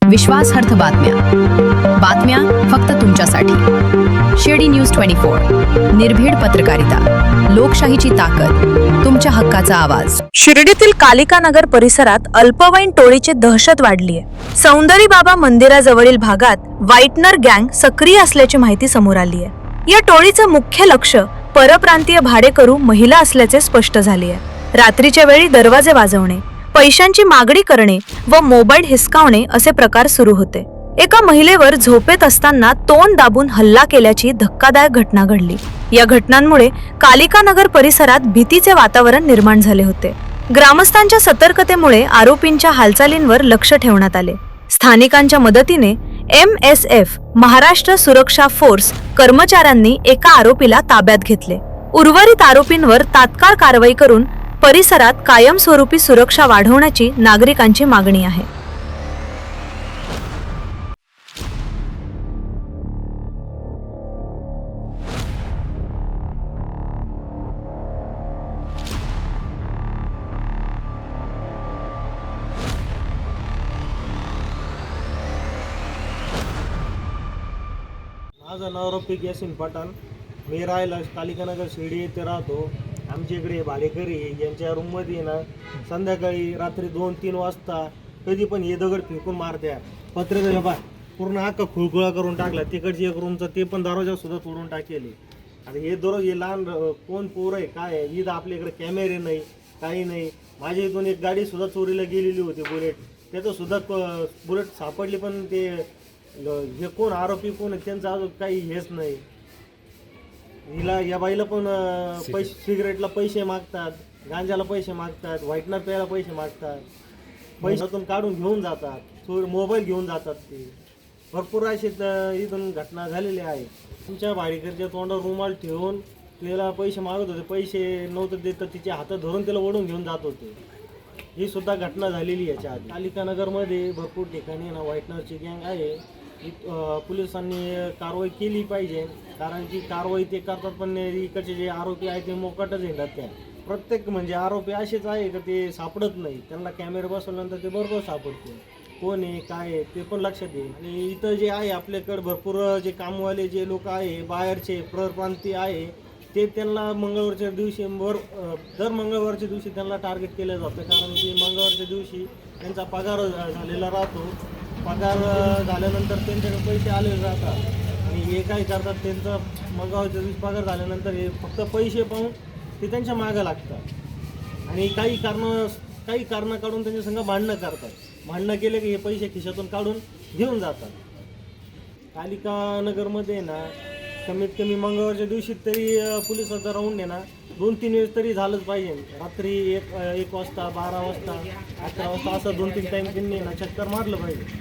विश्वासार्ह बातम्या फक्त तुमच्यासाठी। शेडी न्यूज 24, निर्भीड पत्रकारिता, लोकशाहीची ताकद, तुमच्या हक्काचा आवाज। शिर्डीतील कालिका नगर परिसरात अल्पवयीन टोळीची दहशत वाढली आहे। सौंदरी बाबा मंदिराजवळील भागात व्हाईटनर गँग सक्रिय असल्याची माहिती समोर आली आहे। या टोळीचं मुख्य लक्ष परप्रांतीय भाडेकरू महिला असल्याचे स्पष्ट झाले आहे। रात्रीच्या वेळी दरवाजे वाजवणे, पैशांची मागणी करणे व मोबाईल हिसकावणे असे प्रकार सुरू होते। एका महिलेवर झोपेत असताना तोंड दाबून हल्ला केल्याची धक्कादायक घटना घडली। या घटनांमुळे कालिका नगर परिसरात भीतीचे वातावरण निर्माण झाले होते। ग्रामस्थांच्या सतर्कतेमुळे आरोपींच्या हालचालींवर लक्ष ठेवण्यात आले। स्थानिकांच्या मदतीने MSF महाराष्ट्र सुरक्षा फोर्स कर्मचाऱ्यांनी एका आरोपीला ताब्यात घेतले। उर्वरित आरोपींवर तात्काळ कारवाई करून परिसरात कायमस्वरूपी सुरक्षा वाढवण्याची नागरिकांची मागणी आहे। माझं नाव रफिक यासिन पठाण। मी राहायला कालिकानगर शिर्डी येथे राहतो। आमच्या इकडे भाडेकरी यांच्या रूममध्ये ना संध्याकाळी रात्री 2-3 वाजता कधी पण हे दगड फेकून मारत्या। पत्र्याचा बा पूर्ण अख्खा खुळखुळा करून टाकला। तिकडची एक रूमचं ते पण दरवाजा सुद्धा तोडून टाकेले। आता हे दररोज हे लहान कोण पोरं आहे काय आहे, इथं आपल्या इकडे कॅमेरे नाही काही नाही। माझ्या इथून एक गाडी सुद्धा चोरीला गेलेली होती बुलेट, त्याचं सुद्धा बुलेट सापडली, पण ते हे कोण आरोपी कोण आहे त्यांचं अजून काही हेच नाही। हिला या बाईला पण पैसे, सिगरेटला पैसे मागतात, गांजाला पैसे मागतात, व्हाईटनर प्यायला पैसे मागतात, पैशातून काढून घेऊन जातात, चोर मोबाईल घेऊन जातात। ते भरपूर असे इथून घटना झालेल्या आहे। तुमच्या भाडेकरच्या तोंडावर रुमाल ठेवून तिला पैसे मागत होते, पैसे नव्हते देत तर तिच्या हातात धरून तिला ओढून घेऊन जात होते। ही सुद्धा घटना झालेली याच्या आधी। कालिका नगरमध्ये भरपूर ठिकाणी ना व्हाईटनरची गँग आहे। पोलिसांनी कारवाई केली पाहिजे, कारण की कारवाई ते करतात पण इकडचे जे आरोपी आहेत ते मोकाटच येतात। त्या प्रत्येक म्हणजे आरोपी असेच आहे का ते सापडत नाही, त्यांना कॅमेरे बसवल्यानंतर ते बरोबर सापडते कोण आहे काय आहे ते पण लक्षात येईल। आणि इथं जे आहे आपल्याकडे भरपूर जे कामवाले जे लोक आहे बाहेरचे परप्रांतीय आहे ते त्यांना मंगळवारच्या दिवशी दर मंगळवारच्या दिवशी त्यांना टार्गेट केलं जातं, कारण की मंगळवारच्या दिवशी त्यांचा पगार झालेला राहतो। पगार झाल्यानंतर त्यांच्याकडे पैसे आलेले राहतात आणि हे काय करतात, त्यांचा मंगळवारच्या दिवशी पगार झाल्यानंतर हे फक्त पैसे पाहून ते त्यांच्या मागं लागतात आणि काही कारणं काढून त्यांच्या संग भांडणं करतात। भांडणं केले की हे पैसे खिशातून काढून घेऊन जातात। कालिका नगरमध्ये ना कमीत कमी मंगळवारच्या दिवशी तरी पोलिसाचा राऊंड आहे ना 2-3 वेळेस तरी झालंच पाहिजे। रात्री 1 वाजता, 12 वाजता, 11 वाजता असं 2-3 टाईम त्यांनी ना चक्कर मारलं पाहिजे।